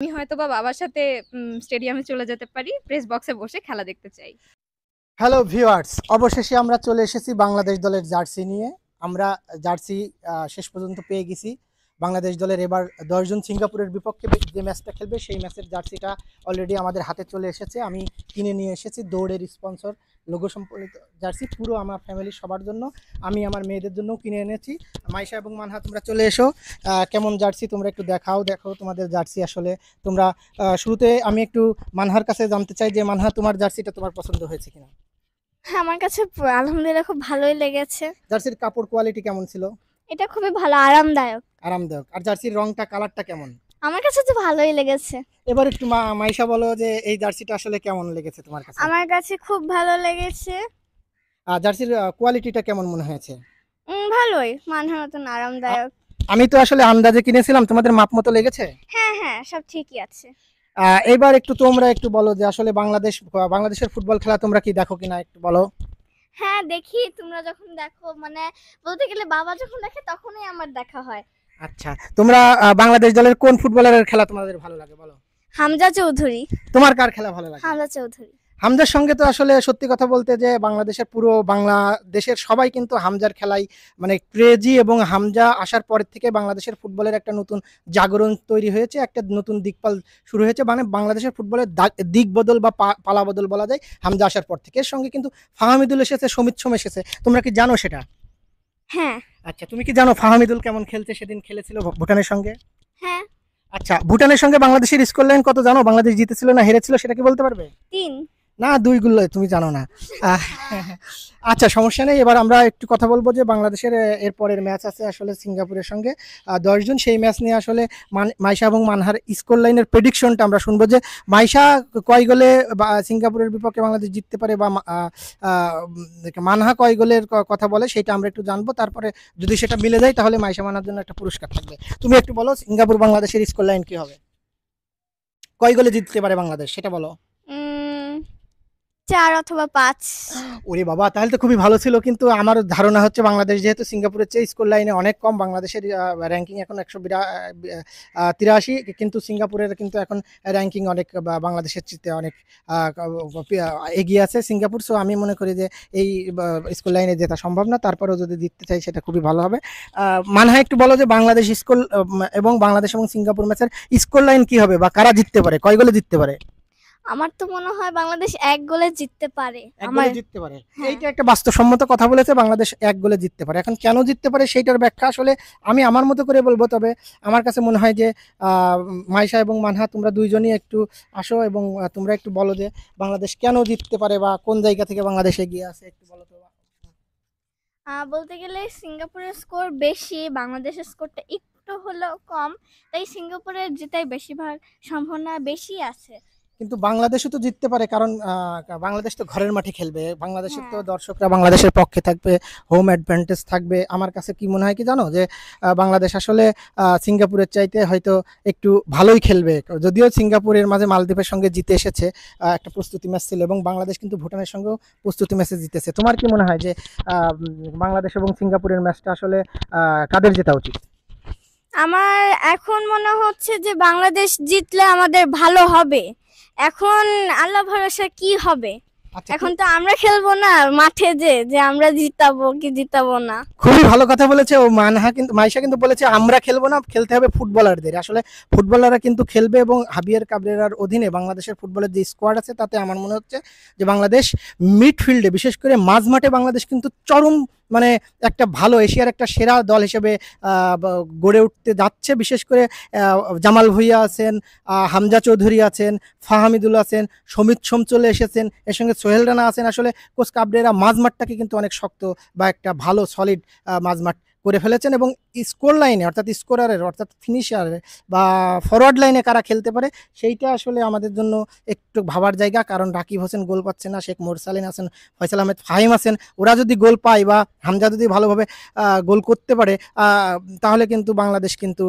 আমি হয়তোবা বাবার সাথে স্টেডিয়ামে চলে যেতে পারি। প্রেস বক্সে বসে খেলা দেখতে চাই। হ্যালো ভিউয়ার্স, অবশেষে আমরা চলে এসেছি বাংলাদেশ দলের জার্সি নিয়ে। আমরা জার্সি শেষ পর্যন্ত পেয়ে গেছি। বাংলাদেশ দলের এবার 10 জন সিঙ্গাপুরের বিপক্ষে যে ম্যাচটা খেলবে সেই ম্যাচের জার্সিটা অলরেডি আমাদের হাতে চলে এসেছে। আমি কিনে নিয়ে এসেছি দৌড়ের স্পন্সর লোগো সম্পর্কিত জার্সি, পুরো আমার ফ্যামিলির সবার জন্য। আমি আমার মেয়েদের জন্যও কিনে এনেছি। মাইশা এবং মানহা, তোমরা চলে এসো। কেমন জার্সি তোমরা একটু দেখো তোমাদের জার্সি আসলে তোমরা। শুরুতে আমি একটু মানহার কাছে জানতে চাই যে মানহা, তোমার জার্সিটা তোমার পছন্দ হয়েছে কিনা? হ্যাঁ, আমার কাছে আলহামদুলিল্লাহ খুব ভালোই লেগেছে। জার্সির কাপড় কোয়ালিটি কেমন ছিল? এটা খুবই ভালো, আরামদায়ক। আরামদায়ক। আর জার্সির রংটা, কালারটা কেমন? আমার কাছে তো ভালোই লেগেছে। এবার একটু মাইশা বলো যে এই জার্সিটা আসলে কেমন লেগেছে তোমার কাছে? আমার কাছে খুব ভালো লেগেছে। আর জার্সির কোয়ালিটিটা কেমন মনে হয়েছে? ভালোই, মানহার মতন আরামদায়ক। আমি তো আসলে আন্দাজে কিনেছিলাম, তোমাদের মাপ মতো লেগেছে? হ্যাঁ হ্যাঁ, সব ঠিকই আছে। এবার একটু তোমরা একটু বলো যে আসলে বাংলাদেশের ফুটবল খেলা তোমরা কি দেখো কিনা একটু বলো। হ্যাঁ দেখি, তোমরা যখন দেখো, মানে বলতে গেলে বাবা যখন দেখে তখনই আমার দেখা হয়। আচ্ছা, তোমরা বাংলাদেশ দলের কোন ফুটবলারের খেলা তোমাদের ভালো লাগে বলো? হামজা চৌধুরী। তোমার কার খেলা ভালো লাগে? হামজা চৌধুরী। হামজার সঙ্গে তো আসলে সত্যি কথা বলতে যে বাংলাদেশের পুরো বাংলাদেশের সবাই কিন্তু হামজার খেলাই মানে ক্রেজি, এবং হামজা আসার পর থেকে বাংলাদেশের ফুটবলের একটা নতুন জাগরণ তৈরি হয়েছে, একটা নতুন দিকপাল শুরু হয়েছে। মানে বাংলাদেশের ফুটবলের দিক বদল বা পালা বদল বলা যায় হামজা আসার পর থেকে। এর সঙ্গে কিন্তু ফাহামিদুল এসেছে, সমিত সোম এসেছে। তোমরা কি জানো সেটা? হ্যাঁ। আচ্ছা, তুমি কি জানো ফাহামিদুল কেমন খেলছে? সেদিন খেলেছিল ভুটানের সঙ্গে। হ্যাঁ। আচ্ছা, ভুটানের সঙ্গে বাংলাদেশের স্কোর লাইন কত জানো? বাংলাদেশ জিতেছিল না হেরেছিল সেটা কি বলতে পারবে? 3। না, 2 গুলো তুমি জানো না। আচ্ছা, সমস্যা নেই। এবার আমরা একটু কথা বলবো যে বাংলাদেশের এরপরের ম্যাচ আছে আসলে সিঙ্গাপুরের সঙ্গে 10 জন। সেই ম্যাচ নিয়ে আসলে মাইশা এবং মানহার স্কোর লাইনের প্রেডিকশনটা আমরা শুনবো যে মাইশা কয় গোলে সিঙ্গাপুরের বিপক্ষে বাংলাদেশ জিততে পারে, বা মানহা কয় গোলের কথা বলে সেটা আমরা একটু জানবো। তারপরে যদি সেটা মিলে যায় তাহলে মাইশা মানহার জন্য একটা পুরস্কার থাকবে। তুমি একটু বলো সিঙ্গাপুর বাংলাদেশের স্কোর লাইন কি হবে, কয় গোলে জিততে পারে বাংলাদেশ সেটা বলো। 4 অথবা 5। ওরে বাবা, তাহলে তো খুবই ভালো ছিল। কিন্তু আমার ধারণা হচ্ছে বাংলাদেশ যেহেতু সিঙ্গাপুরের চেয়ে স্কোর লাইনে অনেক কম, বাংলাদেশের র্যাঙ্কিং এখন 183, কিন্তু সিঙ্গাপুরের কিন্তু এখন র্যাঙ্কিং অনেক বাংলাদেশের চেয়ে অনেক এগিয়ে আছে সিঙ্গাপুর। সো আমি মনে করি যে এই স্কোর লাইনে জেতা সম্ভব না, তারপরেও যদি জিততে চাই সেটা খুবই ভালো হবে। মানহা, একটু বলো যে বাংলাদেশ বাংলাদেশ এবং সিঙ্গাপুর ম্যাচের স্কোর লাইন কি হবে, বা কারা জিততে পারে, কয় গোলে জিততে পারে? আমার তো মনে হয় বাংলাদেশ 1 গোলে জিততে পারে। জিততে পারে, এইটা একটা বাস্তবসম্মত কথা বলেছে। বাংলাদেশ 1 গোলে জিততে পারে। এখন কেন জিততে পারে সেইটার ব্যাখ্যা আসলে আমি আমার মতো করে বলবো। তবে আমার কাছে মনে হয় যে মাইশা এবং মানহা, তোমরা দুইজনই একটু আসো এবং তোমরা একটু বলো যে বাংলাদেশ কেন জিততে পারে, বা কোন জায়গা থেকে বাংলাদেশ এগিয়ে আছে একটু বলো তো। বলতে গেলে সিঙ্গাপুরের স্কোর বেশি, বাংলাদেশের স্কোরটা একটু হলেও কম, তাই সিঙ্গাপুরের জেতাই বেশিরভাগ সম্ভাবনা বেশি আছে। কিন্তু বাংলাদেশও তো জিততে পারে, কারণ বাংলাদেশ তো ঘরের মাঠে খেলবে। বাংলাদেশের তো দর্শকরা বাংলাদেশের পক্ষে থাকবে, হোম অ্যাডভান্টেজ থাকবে। আমার কাছে কি মনে হয় কি জানো, যে বাংলাদেশ আসলে সিঙ্গাপুরের চাইতে হয়তো একটু ভালোই খেলবে। যদিও সিঙ্গাপুরের মাঝে মালদ্বীপের সঙ্গে জিতে এসেছে, একটা প্রস্তুতি ম্যাচ ছিল, এবং বাংলাদেশ কিন্তু ভুটানের সঙ্গেও প্রস্তুতি ম্যাচে জিতেছে। তোমার কি মনে হয় যে বাংলাদেশ এবং সিঙ্গাপুরের ম্যাচটা আসলে কাদের জেতা উচিত? আমার এখন মনে হচ্ছে যে বাংলাদেশ জিতলে আমাদের ভালো হবে। এখন আল্লাহ ভরসা কি হবে। এখন তো আমরা খেলবো না মাঠে, যে আমরা জিতাবো কি জিতাবো না। খুবই ভালো কথা বলেছে ও মাইশা কিন্তু বলেছে আমরা খেলবো না, খেলতে হবে ফুটবলারদের। আসলে ফুটবলাররা কিন্তু খেলবে, এবং হাবিয়ার কাবরেরার অধীনে বাংলাদেশের ফুটবলের যে স্কোয়াড আছে তাতে আমার মনে হচ্ছে যে বাংলাদেশ মিডফিল্ডে, বিশেষ করে মাঝ মাঠে বাংলাদেশ কিন্তু চরম মানে একটা ভালো এশিয়ার একটা সেরা দল হিসেবে গড়ে উঠতে যাচ্ছে। বিশেষ করে জামাল ভুঁইয়া আছেন, হামজা চৌধুরী আছেন, ফাহামিদুল আছেন, সমিত সোম চলে এসেছেন, এর সঙ্গে সোহেল রানা আছেন। আসলে কোচ কাবরেরা মাঝমাঠটাকে কিন্তু অনেক শক্ত বা একটা ভালো সলিড মাঝমাঠ করে ফেলেছেন। এবং স্কোর লাইনে অর্থাৎ স্কোরারের অর্থাৎ ফিনিশারের বা ফরওয়ার্ড লাইনে কারা খেলতে পারে সেইটা আসলে আমাদের জন্য একটু ভাবার জায়গা। কারণ রাকিব হোসেন গোল পাচ্ছে না, শেখ মোরসালিন আছেন, ফয়সাল আহমেদ ফাহিম আছেন। ওরা যদি গোল পায় বা হামজা যদি ভালোভাবে গোল করতে পারে, তাহলে কিন্তু বাংলাদেশ কিন্তু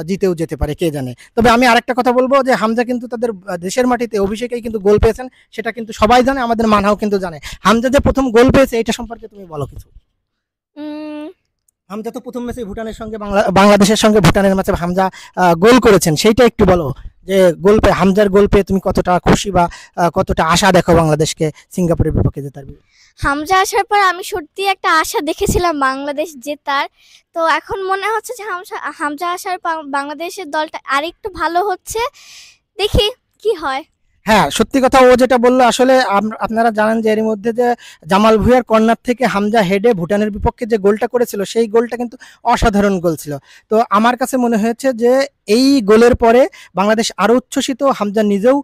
জিতেও যেতে পারে, কে জানে। তবে আমি আরেকটা কথা বলবো যে হামজা কিন্তু তাদের দেশের মাটিতে অভিষেকেই কিন্তু গোল পেয়েছেন, সেটা কিন্তু সবাই জানে, আমাদের মানহাও কিন্তু জানে। হামজা যে প্রথম গোল পেয়েছে এটা সম্পর্কে তুমি বলো কিছু। হামজা তো প্রথম ম্যাচে ভুটানের সঙ্গে বাংলাদেশের সঙ্গে ভুটানের ম্যাচে হামজা গোল করেছেন, সেইটা একটু বলো যে গোল পেয়ে হামজার গোল পেয়ে তুমি কতটা খুশি বা কতটা আশা দেখো বাংলাদেশকে সিঙ্গাপুরের বিপক্ষে জেতার? হামজা আসার পর আমি সত্যি একটা আশা দেখেছিলাম বাংলাদেশ জেতার। তো এখন মনে হচ্ছে যে হামজা আসার পর বাংলাদেশের দলটা আরেকটু ভালো হচ্ছে। দেখি কি হয়। হ্যাঁ, সত্যি কথা, ও যেটা বললো আসলে আপনারা জানেন যে এর মধ্যে যে জামাল ভুঁইয়ার কর্নার থেকে হামজা হেডে ভুটানের বিপক্ষে যে গোলটা করেছিল সেই গোলটা কিন্তু অসাধারণ গোল ছিল। তো আমার কাছে মনে হয়েছে যে এই গোলের পরে বাংলাদেশ আরো উচ্ছ্বসিত, হামজা নিজেও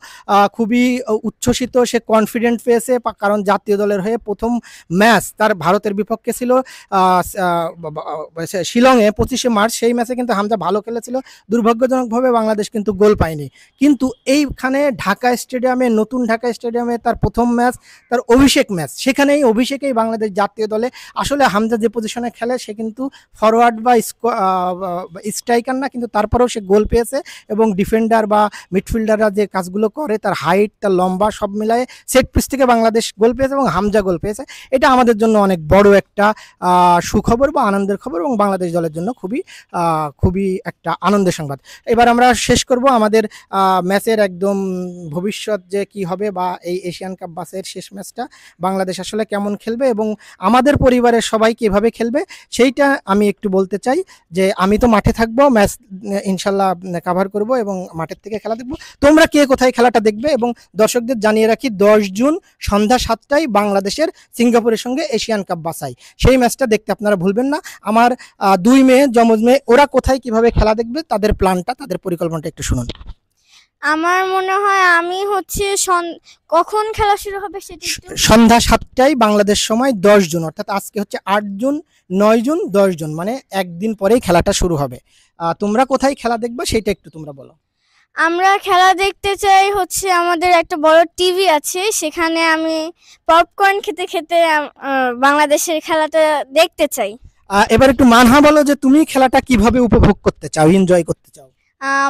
খুবই উচ্ছ্বসিত, সে কনফিডেন্ট পেয়েছে কারণ জাতীয় দলের হয়ে প্রথম ম্যাচ তার ভারতের বিপক্ষে ছিল শিলংয়ে 25শে মার্চ। সেই ম্যাচে কিন্তু হামজা ভালো খেলেছিল, দুর্ভাগ্যজনকভাবে বাংলাদেশ কিন্তু গোল পায়নি। কিন্তু এইখানে ঢাকা স্টেডিয়ামে, নতুন ঢাকা স্টেডিয়ামে তার প্রথম ম্যাচ, তার অভিষেক ম্যাচ, সেখানেই অভিষেকেই বাংলাদেশ জাতীয় দলে আসলে হামজা যে পজিশনে খেলে সে কিন্তু ফরওয়ার্ড বা স্ট্রাইকার না, কিন্তু তারপরেও সে গোল পেয়েছে এবং ডিফেন্ডার বা মিডফিল্ডাররা যে কাজগুলো করে, তার হাইট, তার লম্বা, সব মিলায়ে সেট পিস থেকে বাংলাদেশ গোল পেয়েছে এবং হামজা গোল পেয়েছে। এটা আমাদের জন্য অনেক বড় একটা সুখবর বা আনন্দের খবর এবং বাংলাদেশ দলের জন্য খুবই একটা আনন্দের সংবাদ। এবার আমরা শেষ করব আমাদের ম্যাচের একদম ভবিষ্যৎ যে কি হবে বা এই এশিয়ান কাপ বাসের শেষ ম্যাচটা বাংলাদেশ আসলে কেমন খেলবে এবং আমাদের পরিবারের সবাই কিভাবে খেলবে সেইটা আমি একটু বলতে চাই। যে আমি তো মাঠে থাকবো, ম্যাচ ইনশাল্লাহ কাভার করব এবং মাঠের থেকে খেলা দেখবো। তোমরা কে কোথায় খেলাটা দেখবে এবং দর্শকদের জানিয়ে রাখি 10 জুন সন্ধ্যা 7টায় বাংলাদেশের সিঙ্গাপুরের সঙ্গে এশিয়ান কাপ বাছাই, সেই ম্যাচটা দেখতে আপনারা ভুলবেন না। আমার 2 মেয়ে, যমজ মেয়ে, ওরা কোথায় কিভাবে খেলা দেখবে তাদের প্ল্যানটা, তাদের পরিকল্পনাটা একটু শুনুন। আমার মনে হয় আমি হচ্ছে কখন খেলা শুরু হবে সেটা সন্ধ্যা 7টায় বাংলাদেশ সময় 10 জুন, অর্থাৎ আজকে হচ্ছে 8 জুন, 9 জুন, 10 জুন, মানে একদিন পরেই খেলাটা শুরু হবে। তোমরা কোথায় খেলা দেখবে সেটা একটু তোমরা বলো। আমরা খেলা দেখতে চাই হচ্ছে আমাদের একটা বড় টিভি আছে, সেখানে আমি পপকর্ন খেতে খেতে বাংলাদেশের খেলাটা দেখতে চাই। এবার একটু মানহা বলো যে তুমি খেলাটা কিভাবে উপভোগ করতে চাও, এনজয় করতে চাও?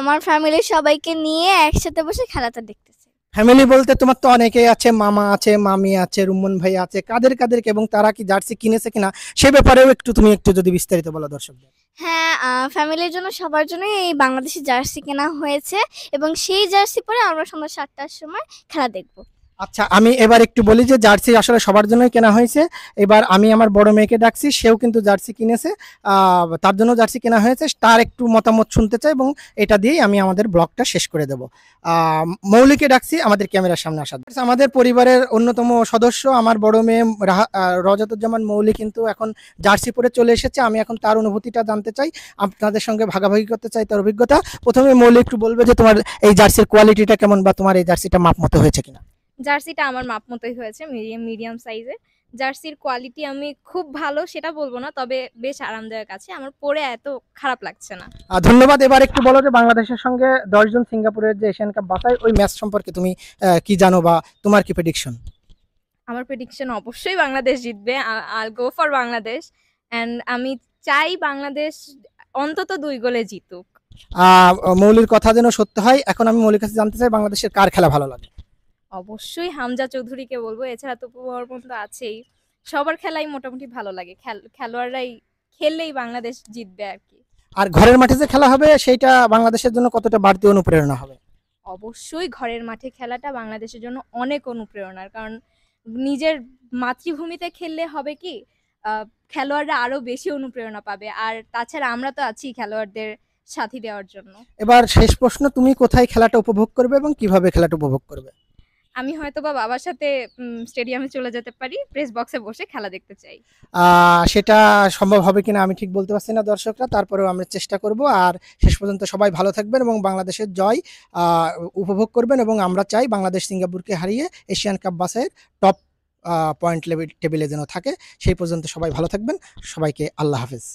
আমার ফ্যামিলির সবাইকে নিয়ে একসাথে বসে খেলাটা দেখতে চাই। ফ্যামিলি বলতে তোমার তো অনেকেই আছে, মামা আছে, মামি আছে, রুম্মন ভাই আছে, কাদেরকে এবং তারা কি জার্সি কিনেছে কিনা সে ব্যাপারেও তুমি একটু যদি বিস্তারিত বলো দর্শকদের। হ্যাঁ, ফ্যামিলির জন্য সবার জন্য এই বাংলাদেশি জার্সি কেনা হয়েছে এবং সেই জার্সি পরে আমরা সন্ধ্যা 7টার সময় খেলা দেখব। আচ্ছা, আমি এবার একটু বলি যে জার্সি আসলে সবার জন্যই কেনা হয়েছে। এবার আমি আমার বড় মেয়েকে ডাকছি, সেও কিন্তু জার্সি কিনেছে, তার জন্য জার্সি কেনা হয়েছে। তার একটু মতামত শুনতে চাই এবং এটা দিয়েই আমি আমাদের ব্লগটা শেষ করে দেব। মৌলিকে ডাকছি আমাদের ক্যামেরার সামনে আসার। আমাদের পরিবারের অন্যতম সদস্য আমার বড় মেয়ে রজতুজ্জামান মৌলি কিন্তু এখন জার্সি পরে চলে এসেছে। আমি এখন তার অনুভূতিটা জানতে চাই, আপনাদের সঙ্গে ভাগাভাগি করতে চাই তার অভিজ্ঞতা। প্রথমে মৌলি একটু বলবে যে তোমার এই জার্সির কোয়ালিটিটা কেমন বা তোমার এই জার্সিটা মাপ মতো হয়েছে কিনা। জার্সিটা আমার মাপ মতোই হয়েছে, মিডিয়াম সাইজের। জার্সির কোয়ালিটি আমি খুব ভালো সেটা বলবো না, তবে বেশ আরামদায়ক আছে, আমার পরে এত খারাপ লাগছে না। ধন্যবাদ। এবার একটু বলো যে বাংলাদেশের সঙ্গে 10 জন সিঙ্গাপুরের যে এশিয়ান কাপ বাছাই ওই ম্যাচ সম্পর্কে তুমি কি জানো বা তোমার কি প্রেডিকশন? আমার প্রেডিকশন অবশ্যই বাংলাদেশ জিতবে। আল গো ফর বাংলাদেশ এন্ড আমি চাই বাংলাদেশ অন্তত 2 গোলে জিতুক। মৌলির কথা যেন সত্য হয়। এখন আমি মৌলির কাছে জানতে চাই বাংলাদেশের কার খেলা ভালো লাগে। অবশ্যই হামজা চৌধুরীকে বলবো, এছাড়া তো বর্মন তো আছেই। সবার খেলাই মোটামুটি ভালো লাগে, খেলোয়াড়রাই খেললেই বাংলাদেশ জিতবে আর কি। আর ঘরের মাঠে যে খেলা হবে সেইটা বাংলাদেশের জন্য কতটা বাড়তি অনুপ্রেরণা হবে? অবশ্যই ঘরের মাঠে খেলাটা বাংলাদেশের জন্য অনেক অনুপ্রেরণার, কারণ নিজের মাতৃভূমিতে খেললে হবে কি খেলোয়াড়রা আরো বেশি অনুপ্রেরণা পাবে, আর তাছাড়া আমরা তো আছি খেলোয়াড়দের সাথী দেওয়ার জন্য। এবার শেষ প্রশ্ন, তুমি কোথায় খেলাটা উপভোগ করবে এবং কিভাবে খেলাটা উপভোগ করবে? আমি হয়তো বা বাবার সাথে স্টেডিয়ামে চলে যেতে পারি, প্রেস বক্সে বসে খেলা দেখতে চাই। সেটা সম্ভব হবে কিনা আমি ঠিক বলতে পারছি না দর্শকরা, তারপরেও আমরা চেষ্টা করব। আর শেষ পর্যন্ত সবাই ভালো থাকবেন এবং বাংলাদেশের জয় উপভোগ করবেন এবং আমরা চাই বাংলাদেশ সিঙ্গাপুরকে হারিয়ে এশিয়ান কাপ বাছাইয়ের টপ পয়েন্ট টেবিলে যেন থাকে। সেই পর্যন্ত সবাই ভালো থাকবেন। সবাইকে আল্লাহ হাফেজ।